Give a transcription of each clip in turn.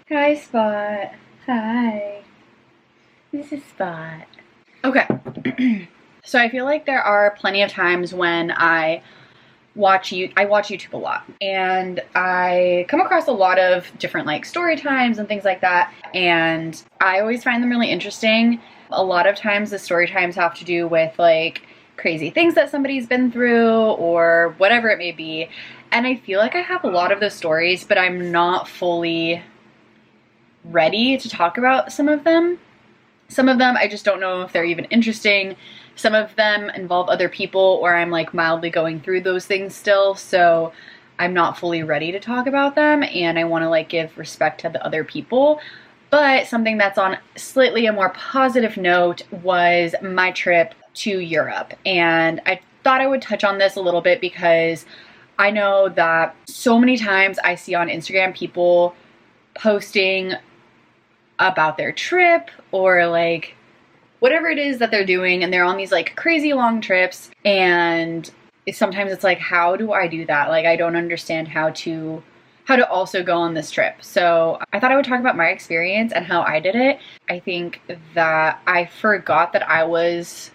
Hi, Spot. Hi. This is Spot. Okay. So I feel like there are plenty of times when I watch YouTube a lot, and I come across a lot of different like story times and things like that, and I always find them really interesting. A lot of times the story times have to do with like crazy things that somebody's been through or whatever it may be, and I feel like I have a lot of those stories, but I'm not fully ready to talk about some of them. Some of them I just don't know if they're even interesting. Some of them involve other people, or I'm like mildly going through those things still, so I'm not fully ready to talk about them, and I want to like give respect to the other people. But something that's on slightly a more positive note was my trip to Europe, and I thought I would touch on this a little bit because I know that so many times I see on Instagram people posting about their trip or like whatever it is that they're doing, and they're on these like crazy long trips, and sometimes it's like, how do I do that? Like, I don't understand how to also go on this trip. So I thought I would talk about my experience and how I did it. I think that I forgot that I was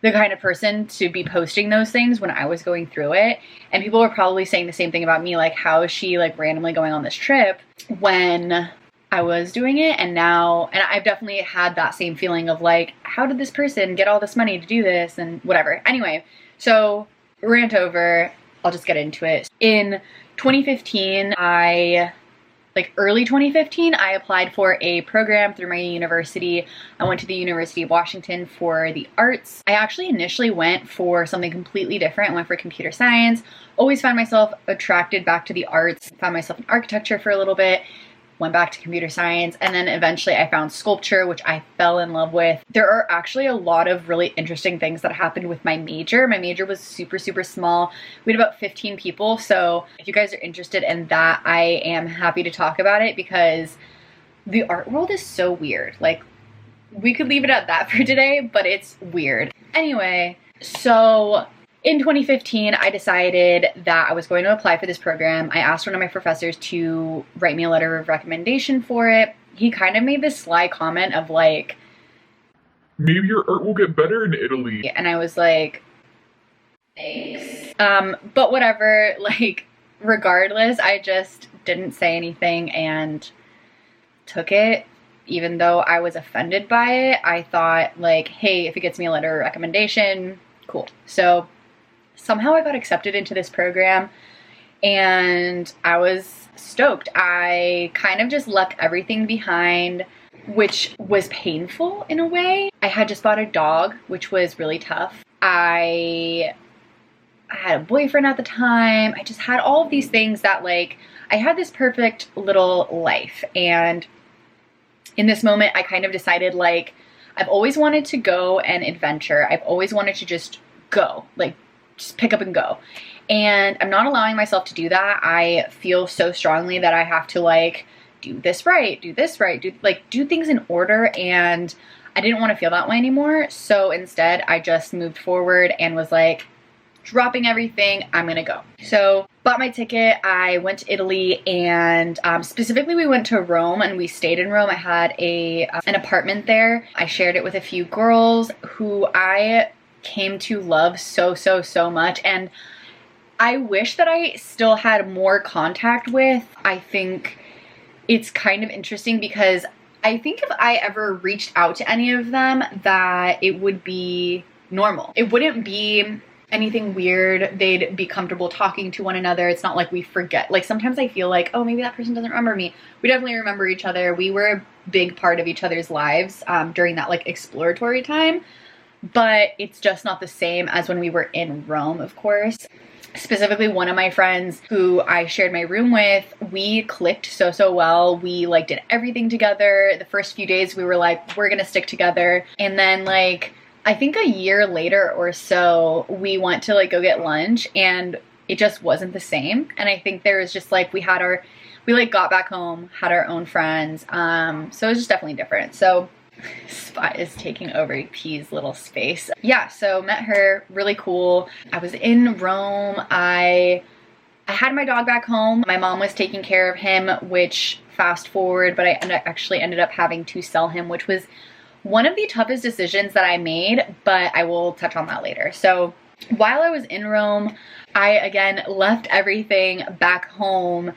the kind of person to be posting those things when I was going through it, and people were probably saying the same thing about me, like, how is she like randomly going on this trip when I was doing it? And now, and I've definitely had that same feeling of like, how did this person get all this money to do this and whatever. Anyway, so rant over, I'll just get into it. In 2015, early 2015, I applied for a program through my university. I went to the University of Washington for the arts. I actually initially went for something completely different. I went for computer science. Always found myself attracted back to the arts. Found myself in architecture for a little bit. Went back to computer science, and then eventually I found sculpture, which I fell in love with. There are actually a lot of really interesting things that happened with my major. My major was super, super small. We had about 15 people, so if you guys are interested in that, I am happy to talk about it because the art world is so weird. Like, we could leave it at that for today, but it's weird. Anyway, so in 2015, I decided that I was going to apply for this program. I asked one of my professors to write me a letter of recommendation for it. He kind of made this sly comment of like, maybe your art will get better in Italy. and I was like, thanks. But whatever, like, regardless, I just didn't say anything and took it. Even though I was offended by it, I thought like, hey, if it gets me a letter of recommendation, cool. So somehow I got accepted into this program, and I was stoked. I kind of just left everything behind, which was painful in a way. I had just bought a dog, which was really tough. I had a boyfriend at the time. I just had all of these things that like, I had this perfect little life, and in this moment I kind of decided like, I've always wanted to go and adventure. I've always wanted to just go, like, just pick up and go. And I'm not allowing myself to do that. I feel so strongly that I have to like do this right, do things in order, and I didn't want to feel that way anymore. So instead I just moved forward and was like, dropping everything, I'm gonna go. So bought my ticket, I went to Italy, and specifically we went to Rome and we stayed in Rome. I had an apartment there. I shared it with a few girls who I came to love so much, and I wish that I still had more contact with. I think it's kind of interesting because I think if I ever reached out to any of them, that it would be normal. It wouldn't be anything weird. They'd be comfortable talking to one another. It's not like we forget. Like, sometimes I feel like, oh, maybe that person doesn't remember me. We definitely remember each other. We were a big part of each other's lives during that like exploratory time. But it's just not the same as when we were in Rome, of course. Specifically, one of my friends who I shared my room with, we clicked so well. We like did everything together. The first few days we were like, we're gonna stick together. And then like, I think a year later or so, we went to like go get lunch, and it just wasn't the same. And I think there was just like, we like got back home, had our own friends. So it was just definitely different. So Spot is taking over P's little space. Yeah, so met her, really cool. I was in Rome. I I had my dog back home. My mom was taking care of him, which fast forward, but I actually ended up having to sell him, which was one of the toughest decisions that I made, but I will touch on that later. So while I was in Rome, I again left everything back home.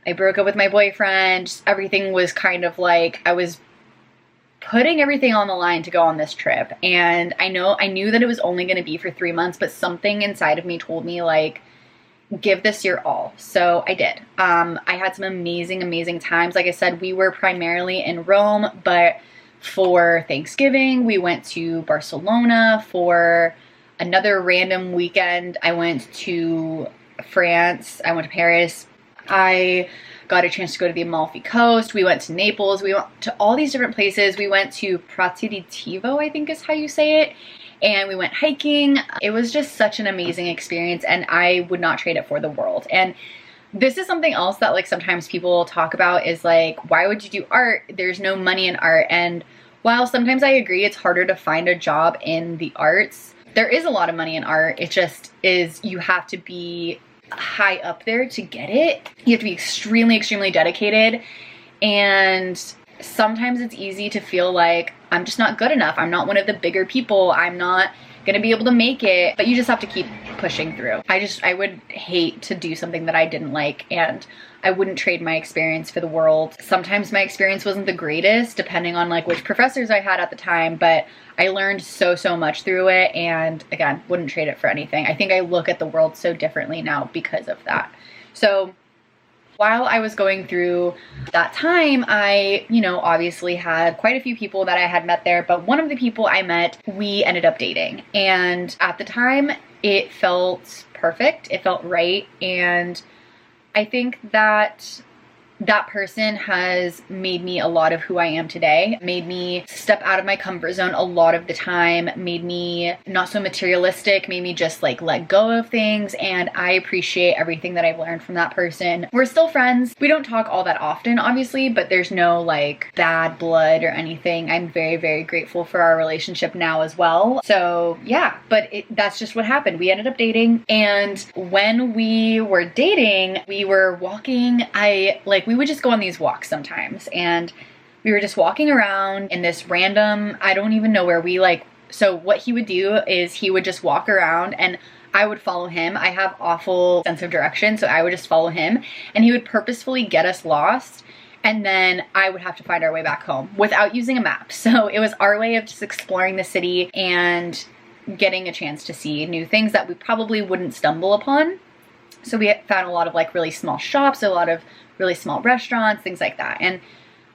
I broke up with my boyfriend. Everything was kind of like I was putting everything on the line to go on this trip. And I knew that it was only going to be for 3 months, but something inside of me told me, like, give this your all. So I did. I had some amazing times. Like I said, we were primarily in Rome, but for Thanksgiving, we went to Barcelona. For another random weekend, I went to France. I went to Paris. I got a chance to go to the Amalfi Coast. We went to Naples. We went to all these different places. We went to Prati di Tivo, I think is how you say it. And we went hiking. It was just such an amazing experience, and I would not trade it for the world. And this is something else that, like, sometimes people talk about is like, why would you do art? There's no money in art. And while sometimes I agree it's harder to find a job in the arts, there is a lot of money in art. It just is, you have to be high up there to get it. You have to be extremely dedicated, and sometimes it's easy to feel like I'm just not good enough. I'm not one of the bigger people. I'm not gonna be able to make it, but you just have to keep pushing through. I would hate to do something that I didn't like, and I wouldn't trade my experience for the world. Sometimes my experience wasn't the greatest, depending on like which professors I had at the time, but I learned so much through it, and again, wouldn't trade it for anything. I think I look at the world so differently now because of that. So while I was going through that time, I, obviously had quite a few people that I had met there, but one of the people I met, we ended up dating. And at the time, it felt perfect. It felt right. And I think that that person has made me a lot of who I am today, made me step out of my comfort zone a lot of the time, made me not so materialistic, made me just like let go of things. And I appreciate everything that I've learned from that person. We're still friends. We don't talk all that often, obviously, but there's no like bad blood or anything. I'm very grateful for our relationship now as well. So yeah, but that's just what happened. We ended up dating, and when we were dating, we were walking. We would just go on these walks sometimes, and we were just walking around in this random, I don't even know where so what he would do is he would just walk around and I would follow him. I have awful sense of direction, so I would just follow him, and he would purposefully get us lost, and then I would have to find our way back home without using a map. So it was our way of just exploring the city and getting a chance to see new things that we probably wouldn't stumble upon. So we found a lot of like really small shops, a lot of really small restaurants, things like that. And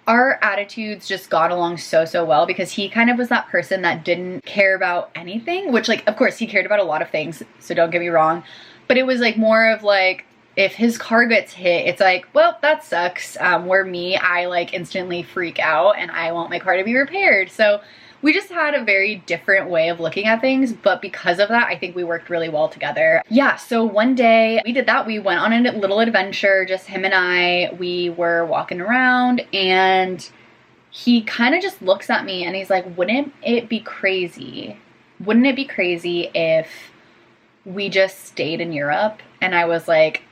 our attitudes just got along so well, because he kind of was that person that didn't care about anything, which, like, of course he cared about a lot of things, so don't get me wrong, but it was like more of like, if his car gets hit, it's like, well, that sucks. Where me, I like instantly freak out and I want my car to be repaired. So we just had a very different way of looking at things, but because of that, I think we worked really well together. Yeah, so one day we did that. We went on a little adventure, just him and I. We were walking around, and he kind of just looks at me and he's like, wouldn't it be crazy? Wouldn't it be crazy if we just stayed in Europe? And I was like,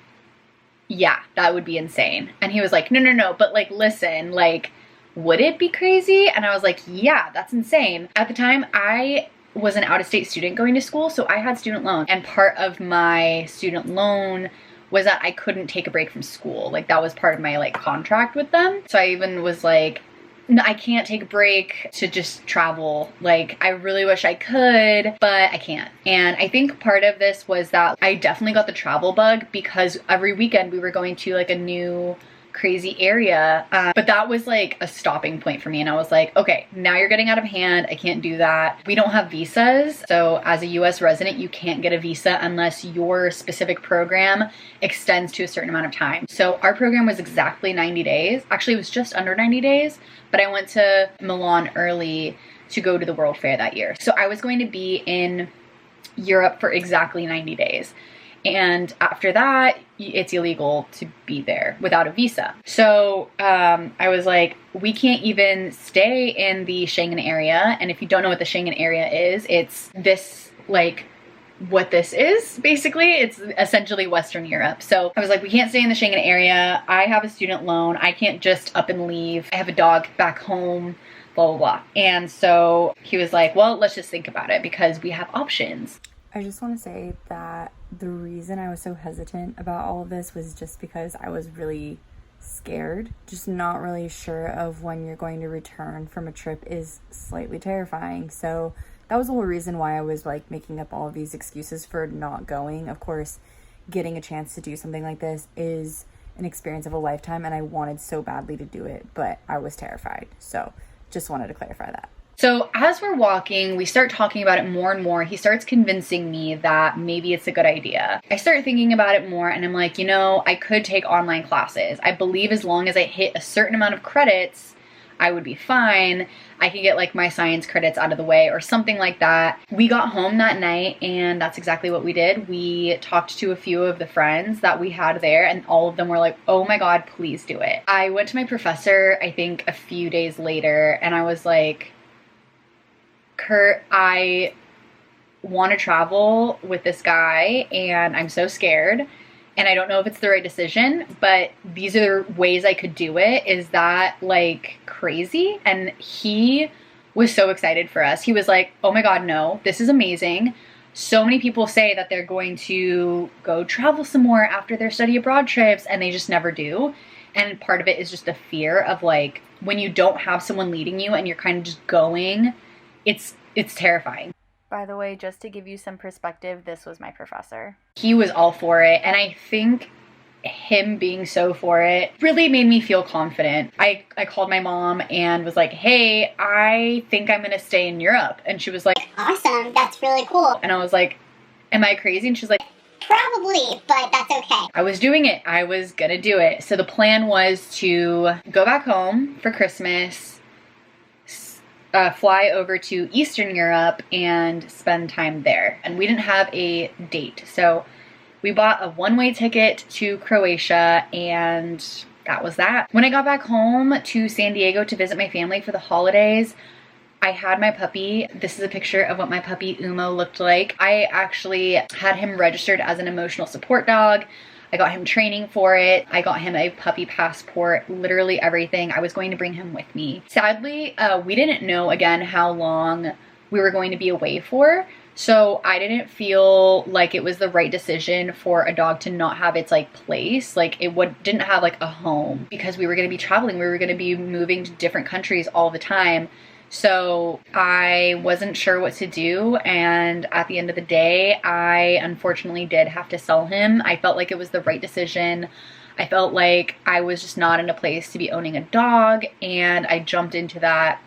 yeah, that would be insane. And he was like, no, but like, listen, like, would it be crazy? And I was like, yeah, that's insane. At the time, I was an out-of-state student going to school, so I had student loan. And part of my student loan was that I couldn't take a break from school. Like, that was part of my like contract with them. So I even was like, no, I can't take a break to just travel. Like, I really wish I could, but I can't. And I think part of this was that I definitely got the travel bug, because every weekend we were going to like a new crazy area, but that was like a stopping point for me, and I was like, okay, now you're getting out of hand. I can't do that. We don't have visas, so as a US resident, you can't get a visa unless your specific program extends to a certain amount of time. So our program was exactly 90 days. Actually, it was just under 90 days, but I went to Milan early to go to the World Fair that year. So I was going to be in Europe for exactly 90 days. And after that, it's illegal to be there without a visa. So I was like, we can't even stay in the Schengen area. And if you don't know what the Schengen area is, it's this like what this is. Basically, it's essentially Western Europe. So I was like, we can't stay in the Schengen area. I have a student loan. I can't just up and leave. I have a dog back home, blah, blah, blah. And so he was like, well, let's just think about it because we have options. I just want to say that the reason I was so hesitant about all of this was just because I was really scared. Just not really sure of when you're going to return from a trip is slightly terrifying. So that was the whole reason why I was like making up all of these excuses for not going. Of course, getting a chance to do something like this is an experience of a lifetime, and I wanted so badly to do it, but I was terrified. So just wanted to clarify that. So as we're walking, we start talking about it more and more. He starts convincing me that maybe it's a good idea. I start thinking about it more and I'm like, you know, I could take online classes. I believe as long as I hit a certain amount of credits, I would be fine. I could get like my science credits out of the way or something like that. We got home that night and that's exactly what we did. We talked to a few of the friends that we had there and all of them were like, oh my God, please do it. I went to my professor, I think a few days later, and I was like, Kurt, I want to travel with this guy and I'm so scared and I don't know if it's the right decision, but these are ways I could do it. Is that like crazy? And he was so excited for us. He was like, oh my God, no, this is amazing. So many people say that they're going to go travel some more after their study abroad trips and they just never do. And part of it is just a fear of like, when you don't have someone leading you and you're kind of just going, it's terrifying. By the way, just to give you some perspective, this was my professor. He was all for it, and I think him being so for it really made me feel confident. I called my mom and was like, hey, I think I'm gonna stay in Europe. And she was like, awesome, that's really cool. And I was like, am I crazy? And she's like, probably, but that's okay. I was doing it. I was gonna do it. So the plan was to go back home for Christmas, fly over to Eastern Europe and spend time there. And we didn't have a date. So we bought a one-way ticket to Croatia and that was that. When I got back home to San Diego to visit my family for the holidays, I had my puppy. This is a picture of what my puppy Umo looked like. I actually had him registered as an emotional support dog. I got him training for it. I got him a puppy passport, literally everything. I was going to bring him with me. Sadly, we didn't know again how long we were going to be away for. So I didn't feel like it was the right decision for a dog to not have its like place. Like it didn't have like a home because we were going to be traveling. We were going to be moving to different countries all the time. So I wasn't sure what to do, and at the end of the day, I unfortunately did have to sell him. I felt like it was the right decision. I felt like I was just not in a place to be owning a dog, and I jumped into that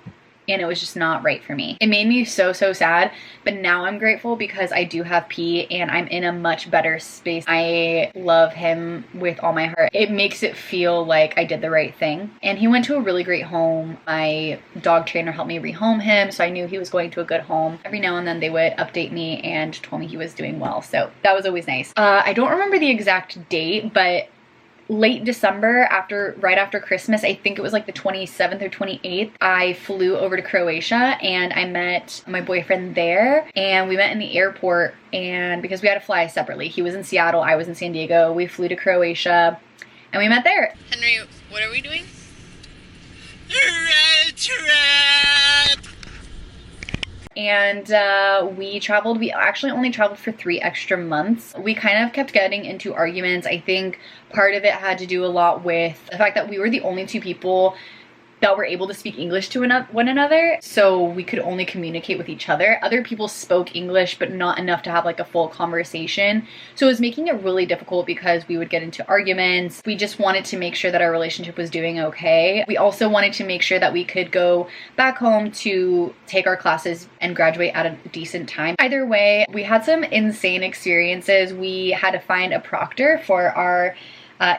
and it was just not right for me. It made me so sad, but now I'm grateful because I do have P and I'm in a much better space. I love him with all my heart. It makes it feel like I did the right thing. And he went to a really great home. My dog trainer helped me rehome him, so I knew he was going to a good home. Every now and then they would update me and told me he was doing well, so that was always nice. I don't remember the exact date, but late December, right after Christmas, I think it was like the 27th or 28th, I flew over to Croatia and I met my boyfriend there, and we met in the airport, and because we had to fly separately, he was in Seattle, I was in San Diego, we flew to Croatia and we met there. Henry, what are we doing? And we traveled. We actually only traveled for 3 extra months. We kind of kept getting into arguments. I think part of it had to do a lot with the fact that we were the only 2 people that were able to speak English to one another, so we could only communicate with each other. Other people spoke English, but not enough to have like a full conversation. So it was making it really difficult because we would get into arguments. We just wanted to make sure that our relationship was doing okay. We also wanted to make sure that we could go back home to take our classes and graduate at a decent time. Either way, we had some insane experiences. We had to find a proctor for our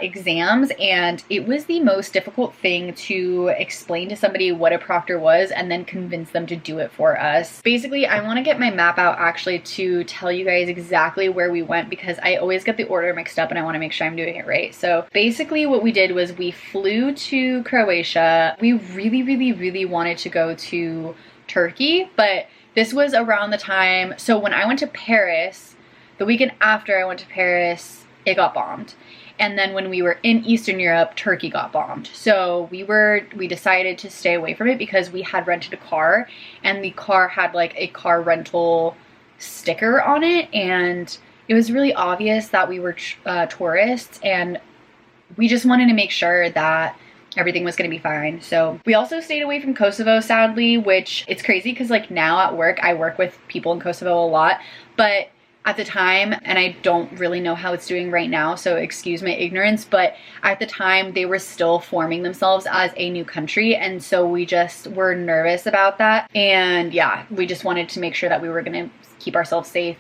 exams, and it was the most difficult thing to explain to somebody what a proctor was and then convince them to do it for us. Basically, I want to get my map out actually to tell you guys exactly where we went because I always get the order mixed up and I want to make sure I'm doing it right. So basically what we did was we flew to Croatia. We really wanted to go to Turkey, but this was around the time, so when I went to Paris, The weekend after I went to Paris, it got bombed. And then when we were in Eastern Europe, Turkey got bombed. So we decided to stay away from it because we had rented a car, and the car had like a car rental sticker on it, and it was really obvious that we were tourists, and we just wanted to make sure that everything was going to be fine. So we also stayed away from Kosovo, sadly, which it's crazy because like now at work, I work with people in Kosovo a lot, but at the time, and I don't really know how it's doing right now, so excuse my ignorance, but at the time they were still forming themselves as a new country, and so we just were nervous about that. And yeah, we just wanted to make sure that we were gonna keep ourselves safe.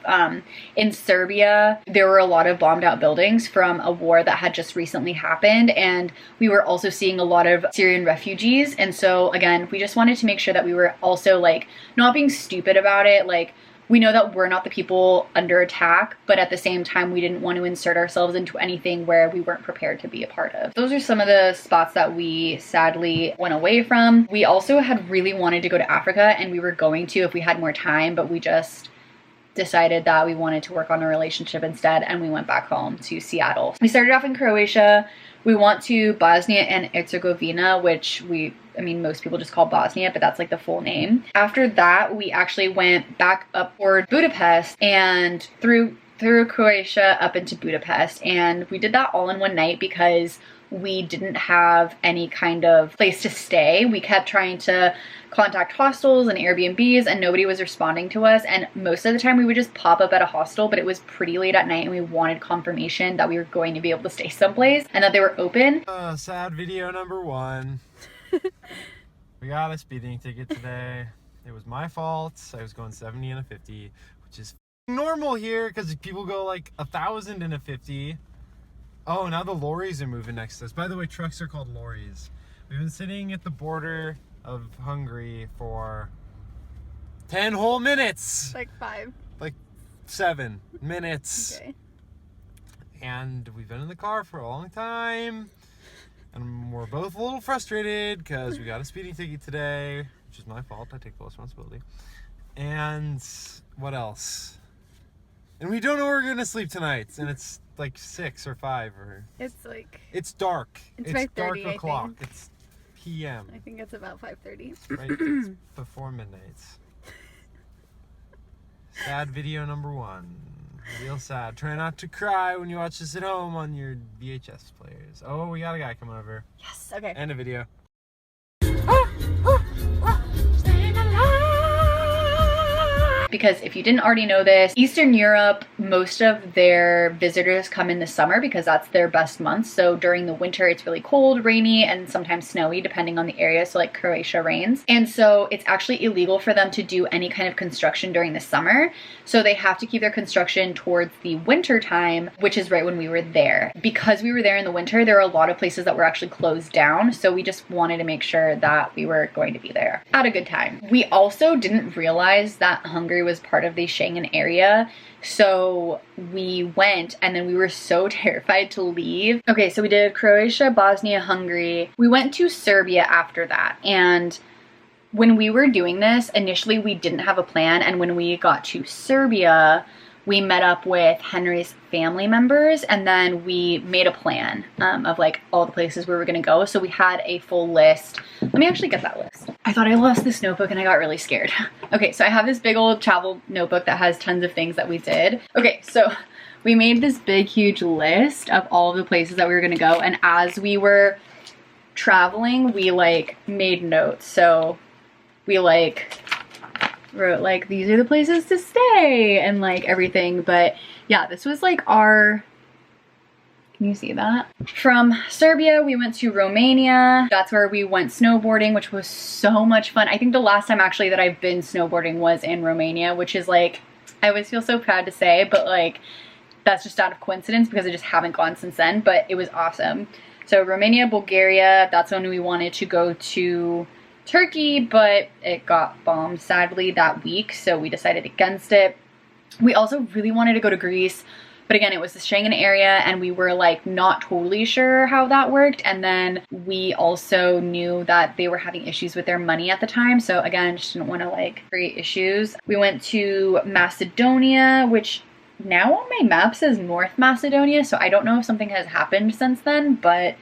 In Serbia, there were a lot of bombed out buildings from a war that had just recently happened, and we were also seeing a lot of Syrian refugees. And so again, we just wanted to make sure that we were also like not being stupid about it. Like, we know that we're not the people under attack, but at the same time, we didn't want to insert ourselves into anything where we weren't prepared to be a part of. Those are some of the spots that we sadly went away from. We also had really wanted to go to Africa, and we were going to if we had more time, but we just decided that we wanted to work on a relationship instead, and we went back home to Seattle. We started off in Croatia. We went to Bosnia and Herzegovina, which most people just call Bosnia, but that's like the full name. After that, we actually went back up toward Budapest and through Croatia up into Budapest. And we did that all in one night because we didn't have any kind of place to stay. We kept trying to contact hostels and Airbnbs, and nobody was responding to us. And most of the time we would just pop up at a hostel, but it was pretty late at night and we wanted confirmation that we were going to be able to stay someplace and that they were open. Sad video number 1. We got a speeding ticket today. It was my fault. I was going 70 and a 50, which is normal here because people go like 1,000 and a 50. Oh, now the lorries are moving next to us. By the way, trucks are called lorries. We've been sitting at the border of Hungary for 10 whole minutes. Like 5. Like 7 minutes. Okay. And we've been in the car for a long time. And we're both a little frustrated because we got a speeding ticket today, which is my fault. I take full responsibility. And what else? And we don't know where we're going to sleep tonight. And it's like 6 or 5 or... It's dark. It's dark o'clock. It's PM. I think it's about 5:30. Right? It's before midnight. Sad video number 1. Real sad. Try not to cry when you watch this at home on your VHS players. Oh, we got a guy coming over. Yes, okay. End a video. Because if you didn't already know this, Eastern Europe, most of their visitors come in the summer because that's their best month. So during the winter, it's really cold, rainy, and sometimes snowy depending on the area. So like Croatia rains. And so it's actually illegal for them to do any kind of construction during the summer. So they have to keep their construction towards the winter time, which is right when we were there. Because we were there in the winter, there are a lot of places that were actually closed down. So we just wanted to make sure that we were going to be there at a good time. We also didn't realize that Hungary was part of the Schengen area, so we went and then we were so terrified to leave. Okay, so we did Croatia, Bosnia, Hungary. We went to Serbia after that, and when we were doing this, initially we didn't have a plan, and when we got to Serbia, we met up with Henry's family members, and then we made a plan of like all the places we were gonna go. So we had a full list. Let me actually get that list. I thought I lost this notebook and I got really scared. Okay, so I have this big old travel notebook that has tons of things that we did. Okay, so we made this big, huge list of all of the places that we were gonna go, and as we were traveling, we like made notes. So we like wrote like, these are the places to stay and like everything. But yeah, this was like our, can you see that? From Serbia, we went to Romania. That's where we went snowboarding, which was so much fun. I think the last time actually that I've been snowboarding was in Romania, which is like, I always feel so proud to say, but like, that's just out of coincidence because I just haven't gone since then, but it was awesome. So Romania, Bulgaria, that's when we wanted to go to Turkey, but it got bombed sadly that week, so we decided against it. We also really wanted to go to Greece, but again, it was the Schengen area and we were like not totally sure how that worked. And then we also knew that they were having issues with their money at the time, so again, just didn't want to like create issues. We went to Macedonia, which now on my map says North Macedonia, so I don't know if something has happened since then, but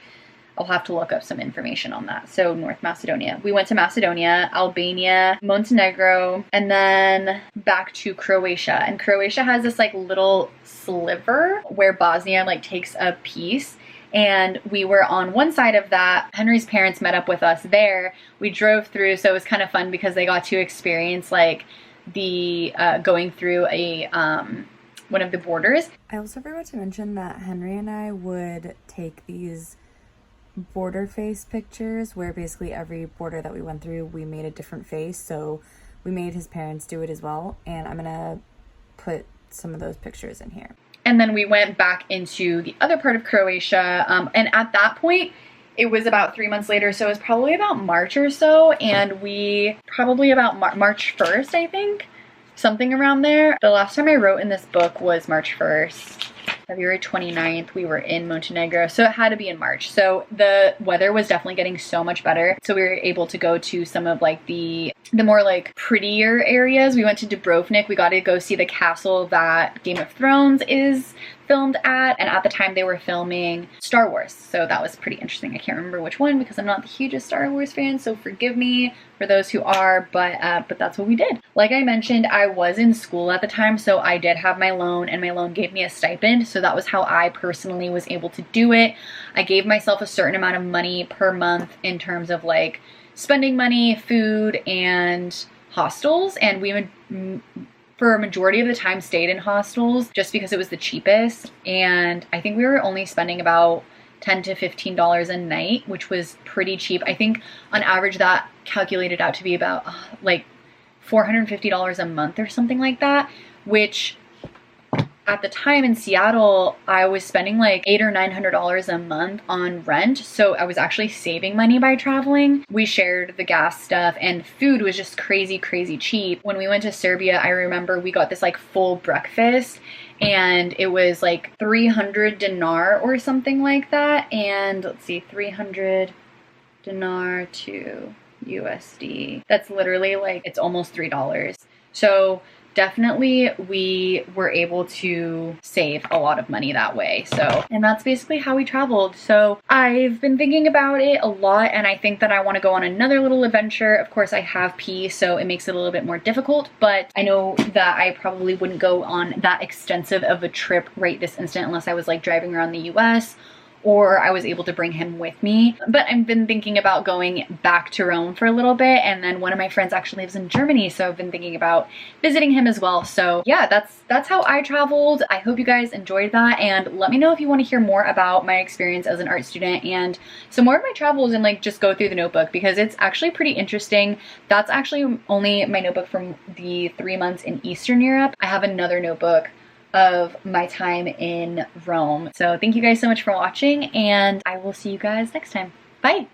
I'll have to look up some information on that. So North Macedonia. We went to Macedonia, Albania, Montenegro, and then back to Croatia. And Croatia has this like little sliver where Bosnia like takes a piece. And we were on one side of that. Henry's parents met up with us there. We drove through, so it was kind of fun because they got to experience like the going through a one of the borders. I also forgot to mention that Henry and I would take these border face pictures where basically every border that we went through, we made a different face. So we made his parents do it as well. And I'm gonna put some of those pictures in here. And then we went back into the other part of Croatia. And at that point, it was about 3 months later. So it was probably about March or so. And we probably about March 1st, I think, something around there. The last time I wrote in this book was March 1st. February 29th, we were in Montenegro, so it had to be in March. So the weather was definitely getting so much better. So we were able to go to some of like the more like prettier areas. We went to Dubrovnik. We got to go see the castle that Game of Thrones is filmed at, and at the time they were filming Star Wars, so that was pretty interesting. I can't remember which one because I'm not the hugest Star Wars fan, so forgive me for those who are, but that's what we did. Like I mentioned, I was in school at the time, so I did have my loan, and my loan gave me a stipend, so that was how I personally was able to do it. I gave myself a certain amount of money per month in terms of like spending money, food, and hostels, and we would for a majority of the time stayed in hostels just because it was the cheapest. And I think we were only spending about $10 to $15 a night, which was pretty cheap. I think on average that calculated out to be about like $450 a month or something like that, which at the time in Seattle, I was spending like $800 or $900 a month on rent. So I was actually saving money by traveling. We shared the gas stuff, and food was just crazy, crazy cheap. When we went to Serbia, I remember we got this like full breakfast, and it was like 300 dinar or something like that. And let's see, 300 dinar to USD. That's literally like, it's almost $3. So definitely we were able to save a lot of money that way. So, and that's basically how we traveled. So I've been thinking about it a lot, and I think that I want to go on another little adventure. Of course, I have P, so it makes it a little bit more difficult, but I know that I probably wouldn't go on that extensive of a trip right this instant unless I was like driving around the US, or I was able to bring him with me. But I've been thinking about going back to Rome for a little bit, and then one of my friends actually lives in Germany, so I've been thinking about visiting him as well. So yeah, that's how I traveled. I hope you guys enjoyed that, and let me know if you want to hear more about my experience as an art student and some more of my travels, and like just go through the notebook because it's actually pretty interesting. That's actually only my notebook from the 3 months in Eastern Europe. I have another notebook of my time in Rome. So thank you guys so much for watching, and I will see you guys next time. Bye!